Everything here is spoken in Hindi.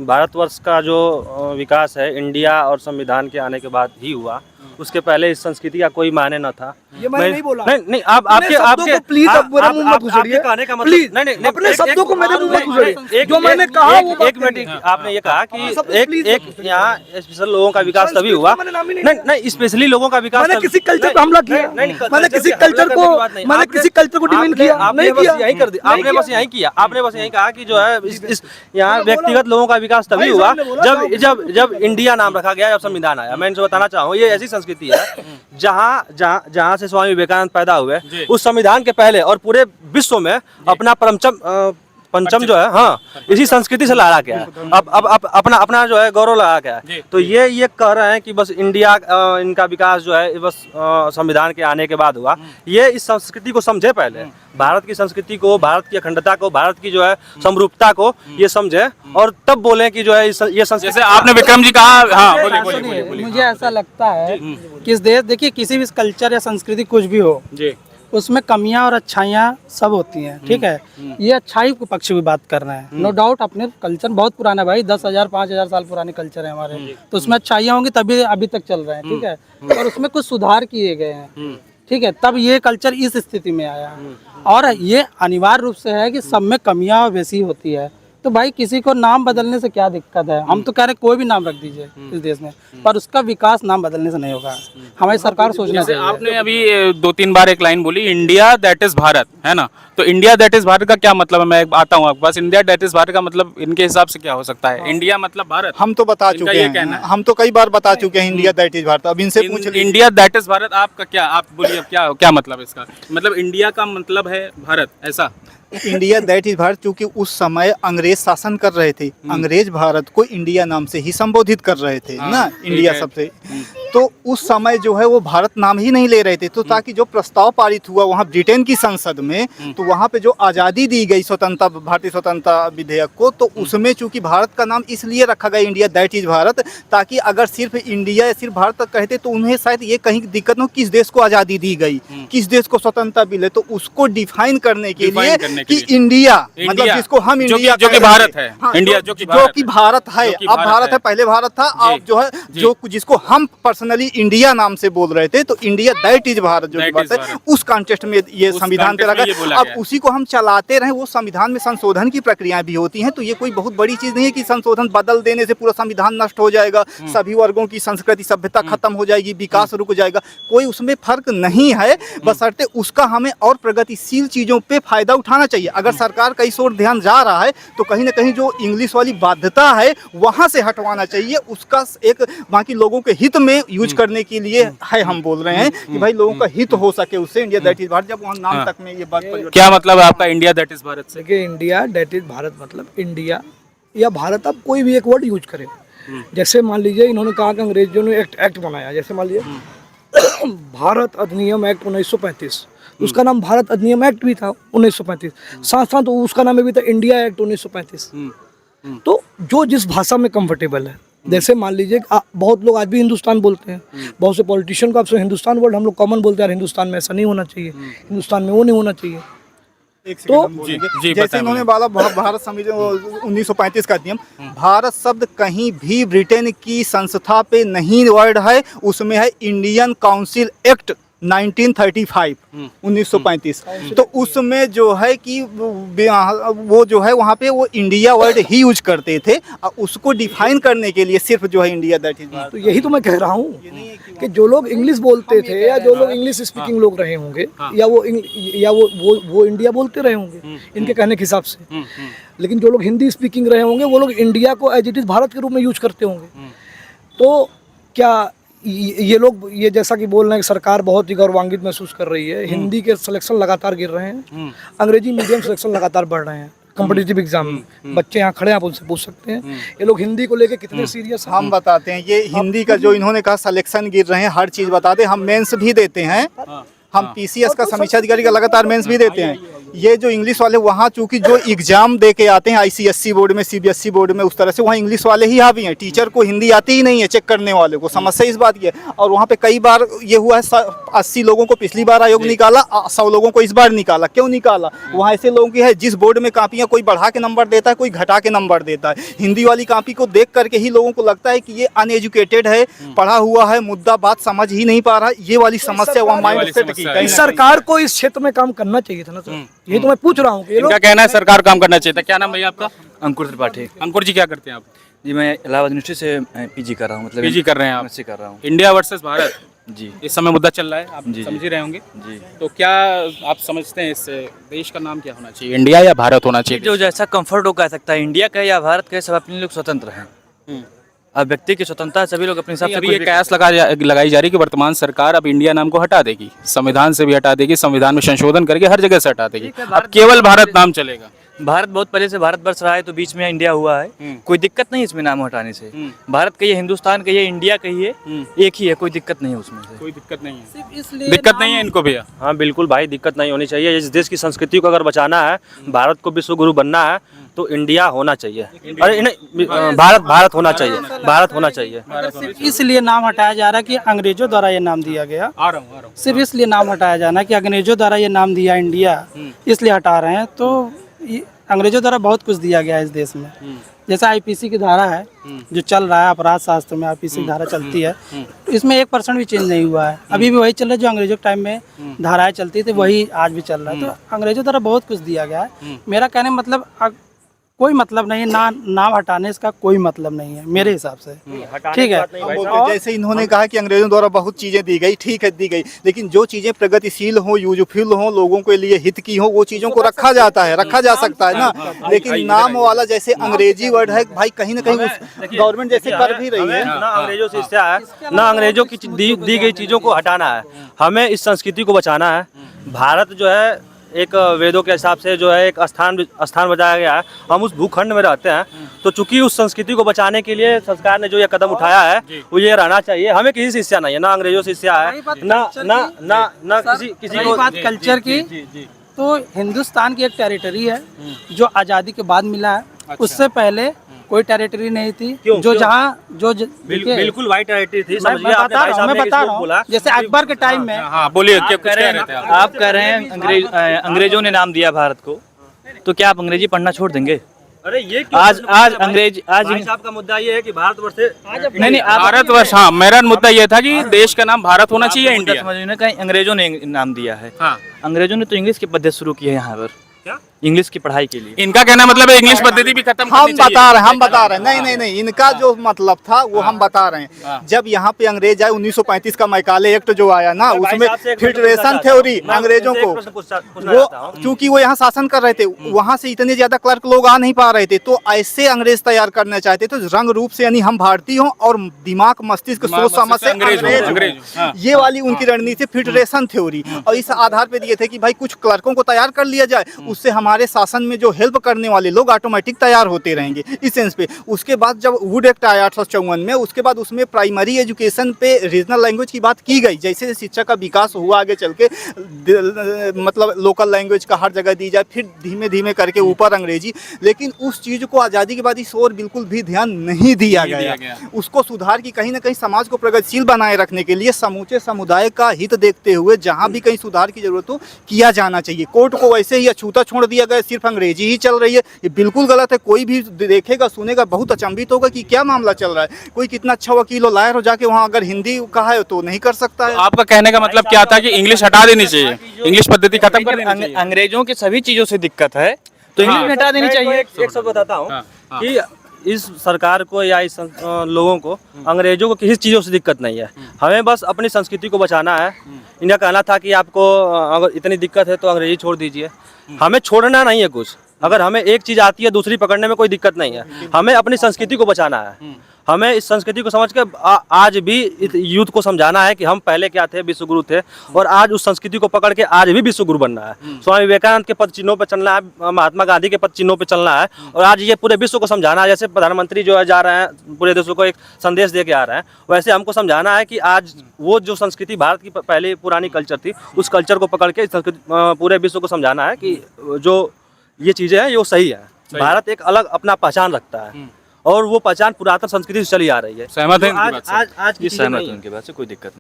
भारतवर्ष का जो विकास है इंडिया और संविधान के आने के बाद ही हुआ। उसके पहले इस संस्कृति का कोई मायने न था। ये मैंने नहीं बोला। नहीं आप आपके प्लीज अब मेरे मुंह मत घुसड़िए। कहने का प्लीज मतलब नहीं अपने शब्दों को मेरे मुंह मत घुसड़िए। जो मैंने कहा वो एक मिनट आपने ये कहा कि एक यहाँ स्पेशल लोगों का विकास तभी हुआ। नहीं स्पेशली लोगों का विकास मैंने किसी कल्चर पे हमला किया? मैंने किसी कल्चर को डिमीन किया? नहीं किया। यही कर दिया आपने, बस यही किया आपने, बस यही कहा कि जो है इस यहाँ व्यक्तिगत लोगों का विकास तभी हुआ जब इंडिया नाम रखा गया, जब संविधान आया। मैं इनसे बताना चाहूँ ये ऐसी संस्कृति है जहाँ से स्वामी विवेकानंद पैदा हुए, उस संविधान के पहले और पूरे विश्व में अपना पंचम जो है, हाँ, इसी संस्कृति से लाया गया है। अब अपना जो है गौरव लगाया गया है। तो ये कह रहे हैं कि बस इंडिया इनका विकास जो है बस संविधान के आने के बाद हुआ। ये इस संस्कृति को समझे, पहले भारत की संस्कृति को, भारत की अखंडता को, भारत की जो है समरूपता को ये समझे और तब बोले कि जो है ये संस्कृति। जैसे आपने विक्रम जी कहा, हाँ बोलिए। मुझे ऐसा लगता है कि इस देश, देखिए किसी भी कल्चर या संस्कृति कुछ भी हो जी, उसमें कमियां और अच्छाइयां सब होती हैं, ठीक है। ये अच्छाई के पक्ष की बात कर रहे हैं, नो डाउट। अपने कल्चर बहुत पुराना है भाई, 10,000 5,000 साल पुराने कल्चर है हमारे, तो उसमें अच्छाइयां होंगी तभी अभी तक चल रहे हैं, ठीक है। और उसमें कुछ सुधार किए गए हैं, ठीक है, तब ये कल्चर इस स्थिति में आया। और ये अनिवार्य रूप से है कि सब में कमियां वैसी होती है। तो भाई किसी को नाम बदलने से क्या दिक्कत है? हम तो कह रहे कोई भी नाम रख दीजिए इस देश में, पर उसका विकास नाम बदलने से नहीं होगा। हमारी सरकार सोचना चाहिए। आपने अभी 2-3 बार एक लाइन बोली, इंडिया दैट इज भारत, है ना? तो इंडिया दैट इज भारत का क्या मतलब है? मैं आता हूँ आपके पास। इंडिया दैट इज भारत का मतलब इनके हिसाब से क्या हो सकता है? इंडिया मतलब भारत। हम तो बता चुके हैं, हम तो कई बार बता चुके हैं इंडिया दैट इज भारत। अब इनसे पूछ लीजिए इंडिया दैट इज भारत आपका क्या, आप बोलिए क्या मतलब इसका? मतलब इंडिया का मतलब है भारत, ऐसा? इंडिया दैट इज भारत क्योंकि उस समय अंग्रेज शासन कर रहे थे। अंग्रेज भारत को इंडिया नाम से ही संबोधित कर रहे थे ना, इंडिया सबसे। तो उस समय जो है वो भारत नाम ही नहीं ले रहे थे। तो ताकि जो प्रस्ताव पारित हुआ वहाँ ब्रिटेन की संसद में, तो वहाँ पे जो आज़ादी दी गई स्वतंत्रता, भारतीय स्वतंत्रता विधेयक को, तो उसमें चूंकि भारत का नाम इसलिए रखा गया इंडिया दैट इज भारत, ताकि अगर सिर्फ इंडिया या सिर्फ भारत तक कहते तो उन्हें शायद ये कहीं दिक्कत न हो किस देश को आज़ादी दी गई, किस देश को स्वतंत्रता मिले। तो उसको डिफाइन करने के लिए कि इंडिया मतलब जिसको हम इंडिया जो कि भारत है, इंडिया जो कि भारत है, अब भारत है, पहले भारत था, अब जो है जो जिसको हम पर्सनली इंडिया नाम से बोल रहे थे, तो इंडिया दैट इज भारत जो बात है, उस कॉन्टेक्स्ट में ये संविधान पे लगा। अब उसी को हम चलाते रहे। वो संविधान में संशोधन की प्रक्रियाएं भी होती हैं, तो ये कोई बहुत बड़ी चीज नहीं है कि संशोधन बदल देने से पूरा संविधान नष्ट हो जाएगा, सभी वर्गों की संस्कृति सभ्यता खत्म हो जाएगी, विकास रुक जाएगा। कोई उसमें फर्क नहीं है, बशर्ते उसका हमें और प्रगतिशील चीजों पे फायदा उठाना चाहिए। अगर सरकार का इस ओर ध्यान जा रहा है तो कहीं ना कहीं जो इंग्लिश वाली बाध्यता है वहां से हटवाना चाहिए। उसका एक बाकी लोगों के हित में यूज करने के लिए है। हम बोल रहे हैं कि भाई लोगों का हित हो सके उससे इंडिया दैट इज भारत। जब वहाँ नाम तक में ये बात क्या मतलब है आपका इंडिया दैट इज भारत से? देखिए इंडिया दैट इज भारत मतलब इंडिया या भारत, अब कोई भी एक वर्ड यूज करे। जैसे मान लीजिए इन्होंने कहा कि अंग्रेजों ने एक्ट बनाया, जैसे मान लीजिए भारत अधिनियम एक्ट 1935, उसका नाम भारत अधिनियम एक्ट भी था 1935, साथ साथ उसका नाम भी था इंडिया एक्ट 1935। तो जो जिस भाषा में कंफर्टेबल है, जैसे मान लीजिए बहुत लोग आज भी हिंदुस्तान बोलते हैं, बहुत से पॉलिटिशियन को आप हिंदुस्तान वर्ड हम लोग कॉमन बोलते हैं, हिंदुस्तान में ऐसा नहीं होना चाहिए, हिंदुस्तान में वो नहीं होना चाहिए। तो जैसे इन्होंने बोला भारत संविधान 1935 का अधिनियम, भारत शब्द कहीं भी ब्रिटेन की संस्था पे नहीं वर्ड है, उसमें है इंडियन काउंसिल एक्ट 1935 1935। तो उसमें जो है कि वो जो है वहाँ पे वो इंडिया वर्ड ही यूज करते थे। उसको डिफाइन करने के लिए सिर्फ जो है इंडिया दैट इज भारत। तो यही तो मैं कह रहा हूँ कि जो लोग इंग्लिश बोलते थे या जो लोग इंग्लिश स्पीकिंग लोग रहे होंगे या वो इंडिया बोलते रहे होंगे इनके कहने के हिसाब से, लेकिन जो लोग हिंदी स्पीकिंग रहे होंगे वो लोग इंडिया को एज इट इज भारत के रूप में यूज करते होंगे। तो क्या ये लोग ये जैसा कि बोल रहे हैं कि सरकार बहुत ही गौरवान्वित महसूस कर रही है, हिंदी के सिलेक्शन लगातार गिर रहे हैं, अंग्रेजी मीडियम सिलेक्शन लगातार बढ़ रहे हैं कॉम्पिटिटिव एग्जाम में। बच्चे यहाँ खड़े हैं, आप उनसे पूछ सकते हैं ये लोग हिंदी को लेके कितने सीरियस हैं। हम बताते हैं ये हिंदी का जो इन्होंने कहा सिलेक्शन गिर रहे हैं, हर चीज़ बताते हैं। हम मेंस भी देते हैं, हम पीसीएस का समीक्षा अधिकारी का लगातार मेंस भी देते हैं। ये जो इंग्लिश वाले वहाँ चूंकि जो एग्जाम दे के आते हैं ICSE बोर्ड में, CBSE बोर्ड में, उस तरह से वहाँ इंग्लिश वाले ही हावी हैं। टीचर को हिंदी आती ही नहीं है चेक करने वाले को। समस्या इस बात की है। और वहाँ पे कई बार ये हुआ है 80 लोगों को पिछली बार आयोग निकाला, 100 लोगों को इस बार निकाला। क्यों निकाला? वहाँ ऐसे लोगों की है जिस बोर्ड में कापियाँ कोई बढ़ा के नंबर देता है, कोई घटा के नंबर देता है। हिंदी वाली कापी को देख करके ही लोगों को लगता है कि ये अनएजुकेटेड है, पढ़ा हुआ है, मुद्दा बात समझ ही नहीं पा रहा। ये वाली समस्या वहाँ माइंड सेट की कहीं ना सरकार को इस क्षेत्र में काम करना चाहिए था ना सर। ये तो मैं पूछ रहा हूँ कि ये लोग इनका कहना है सरकार काम करना चाहिए था। क्या नाम भैया आपका? अंकुर त्रिपाठी अंकुर जी, क्या करते हैं आप? जी। मैं इलाहाबाद यूनिवर्सिटी से पीजी कर रहा हूँ, मतलब पीजी कर रहे हैं आप? MSc कर रहा हूँ इंडिया वर्सेस भारत जी। इस समय मुद्दा चल रहा है, आप जी, समझ ही रहे होंगे। जी। तो क्या आप समझते हैं इस देश का नाम क्या होना चाहिए, इंडिया या भारत होना चाहिए? जो जैसा कंफर्ट हो कह सकता है, इंडिया का या भारत का, सब अपने लोग स्वतंत्र हैं। अब व्यक्ति की स्वतंत्रता है, सभी लोग अपने हिसाब से अभी कुछ ये भी कयास लगाई जा रही है कि वर्तमान सरकार अब इंडिया नाम को हटा देगी, संविधान से भी हटा देगी, संविधान में संशोधन करके हर जगह से हटा देगी, अब केवल भारत नाम चलेगा। भारत बहुत पहले से भारतवर्ष रहा है, तो बीच में इंडिया हुआ है, कोई दिक्कत नहीं इसमें नाम हटाने से। भारत कहिए, हिंदुस्तान कहिए, इंडिया कहिए, एक ही है, कोई दिक्कत नहीं है उसमें से। कोई दिक्कत नहीं है, सिर्फ इसलिए दिक्कत नहीं है इनको भैया। हाँ बिल्कुल भाई, दिक्कत नहीं होनी चाहिए। इस देश की संस्कृति को अगर बचाना है, भारत को विश्व गुरु बनना है, तो इंडिया होना चाहिए। अरे नहीं, भारत होना चाहिए, भारत होना चाहिए। सिर्फ इसलिए नाम हटाया जा रहा है कि अंग्रेजों द्वारा ये नाम दिया गया। आ रहा हूँ। सिर्फ इसलिए नाम हटाया जाना कि अंग्रेजों द्वारा ये नाम दिया इंडिया, इसलिए हटा रहे हैं। तो अंग्रेजों द्वारा बहुत कुछ दिया गया है इस देश में। जैसे IPC की धारा है जो चल रहा है, अपराध शास्त्र में IPC की धारा चलती है, इसमें 1% भी चेंज नहीं हुआ है। अभी भी वही चल रहा है जो अंग्रेजों के टाइम में धाराएं चलती थी, वही आज भी चल रहा है। तो अंग्रेजों द्वारा बहुत कुछ दिया गया है। मेरा कहने मतलब कोई मतलब नहीं है, नाम हटाने इसका कोई मतलब नहीं है मेरे हिसाब से। ठीक है, हम बोलते हैं, जैसे इन्होंने कहा कि अंग्रेजों द्वारा बहुत चीजें दी गई, ठीक है दी गई, लेकिन जो चीजें प्रगतिशील हो, यूजफुल हो, लोगों के लिए हित की हो, वो चीजों को रखा जाता है, रखा जा सकता है ना। लेकिन नाम वाला जैसे अंग्रेजी वर्ड है भाई, कहीं ना कहीं गवर्नमेंट जैसे कर भी रही है। ना अंग्रेजों से हिस्सा है, ना अंग्रेजों की दी गई चीजों को हटाना है। हमें इस संस्कृति को बचाना है। भारत जो है एक वेदों के हिसाब से जो है एक स्थान बताया गया है। हम उस भूखंड में रहते हैं, तो चूंकि उस संस्कृति को बचाने के लिए सरकार ने जो ये कदम उठाया है, वो ये रहना चाहिए। हमें किसी से हिस्सा नहीं है, ना अंग्रेजों से हिस्सा है, ना किसी को। बात कल्चर की, तो हिंदुस्तान की एक टेरिटरी है जो आज़ादी के बाद मिला है। उससे पहले कोई टेरिटरी नहीं थी। जो जहाँ जो बिल्कुल वाइट टेरिटरी थी। मैं बता रहा हूँ, जैसे अकबर के टाइम में। हाँ बोलिए, क्या कुछ कह रहे थे आप? आप कह रहे हैं अंग्रेजों ने नाम दिया भारत को, तो क्या आप अंग्रेजी पढ़ना छोड़ देंगे? अरे ये आज अंग्रेज भाई साहब का मुद्दा ये है कि भारतवर्ष से नहीं भारतवर्ष, हाँ मेरा मुद्दा ये था कि देश का नाम भारत होना चाहिए, इंडिया। समझ में कहीं अंग्रेजों ने नाम दिया है। हाँ। अंग्रेजों ने तो इंग्लिश की पद्धति शुरू की है यहाँ पर, इंग्लिश की पढ़ाई के लिए। इनका कहना मतलब है इंग्लिश पद्धति भी खत्म हम बता रहे हैं नहीं, इनका जो मतलब था वो हम बता रहे हैं। जब यहाँ पे अंग्रेज आए, 1935 का मैकाले एक्ट जो आया ना, उसमें फेडरेशन थ्योरी अंग्रेजों को, वो चूंकि वो यहाँ शासन कर रहे थे, वहाँ से इतने ज्यादा क्लर्क लोग आ नहीं पा रहे थे, तो ऐसे अंग्रेज तैयार करना चाहते थे रंग रूप से, यानी हम भारतीय हों और दिमाग मस्तिष्क सोच समझ से अंग्रेज। ये वाली उनकी रणनीति फेडरेशन थ्योरी, और इस आधार पे दिए थे कि भाई कुछ क्लर्कों को तैयार कर लिया जाए, उससे हमारे शासन में जो हेल्प करने वाले लोग ऑटोमेटिक तैयार होते रहेंगे, इस सेंस पे। उसके बाद जब वुड एक्ट आया 1854 में, उसके बाद उसमें प्राइमरी एजुकेशन पे रीजनल लैंग्वेज की बात की गई। जैसे शिक्षा का विकास हुआ आगे चल के, मतलब लोकल लैंग्वेज का हर जगह दी जाए, फिर धीमे धीमे करके ऊपर अंग्रेजी। लेकिन उस चीज़ को आज़ादी के बाद इस ओर बिल्कुल भी ध्यान नहीं दिया गया। उसको सुधार की, कहीं ना कहीं समाज को प्रगतिशील बनाए रखने के लिए समूचे समुदाय का हित देखते हुए जहाँ भी कहीं सुधार की जरूरत हो किया जाना चाहिए। कोर्ट को वैसे ही अछूता छोड़ दिया गया, सिर्फ अंग्रेजी ही चल रही है, ये बिल्कुल गलत है। कोई भी देखेगा सुनेगा बहुत अचंभित होगा कि क्या मामला चल रहा है। कोई कितना अच्छा वकील हो, लायर हो, जाके वहाँ अगर हिंदी कहा है तो नहीं कर सकता है। आपका कहने का मतलब क्या था कि इंग्लिश हटा देनी चाहिए, इंग्लिश पद्धति खत्म कर देनी चाहिए? अंग्रेजों के सभी चीजों से दिक्कत है, तो इंग्लिश हटा देनी चाहिए। एक सब बताता हूँ कि इस सरकार को या इस लोगों को, अंग्रेजों को किसी चीज़ों से दिक्कत नहीं है। हमें बस अपनी संस्कृति को बचाना है। इनका कहना था कि आपको अगर इतनी दिक्कत है तो अंग्रेजी छोड़ दीजिए। हमें छोड़ना नहीं है कुछ। अगर हमें एक चीज़ आती है दूसरी पकड़ने में कोई दिक्कत नहीं है। हमें अपनी संस्कृति को बचाना है। हमें इस संस्कृति को समझ के आज भी यूथ को समझाना है कि हम पहले क्या थे, विश्व गुरु थे, और आज उस संस्कृति को पकड़ के आज भी विश्व गुरु बनना है। स्वामी विवेकानंद के पद चिन्हों पे चलना है, महात्मा गांधी के पद चिन्हों पे चलना है, और आज ये पूरे विश्व को समझाना है। जैसे प्रधानमंत्री जो है जा रहे हैं पूरे देशों को एक संदेश दे के आ रहे हैं, वैसे हमको समझाना है कि आज वो जो संस्कृति भारत की पहले पुरानी कल्चर थी, उस कल्चर को पकड़ के पूरे विश्व को समझाना है कि जो ये चीजें हैं वो सही है। भारत एक अलग अपना पहचान रखता है, और वो पहचान पुरातन संस्कृति से चली आ रही है। सहमत है इनकी आज बात से? आज आज की ये चीजें सहमत नहीं हूँ हैं। उनकी बात से, कोई दिक्कत नहीं।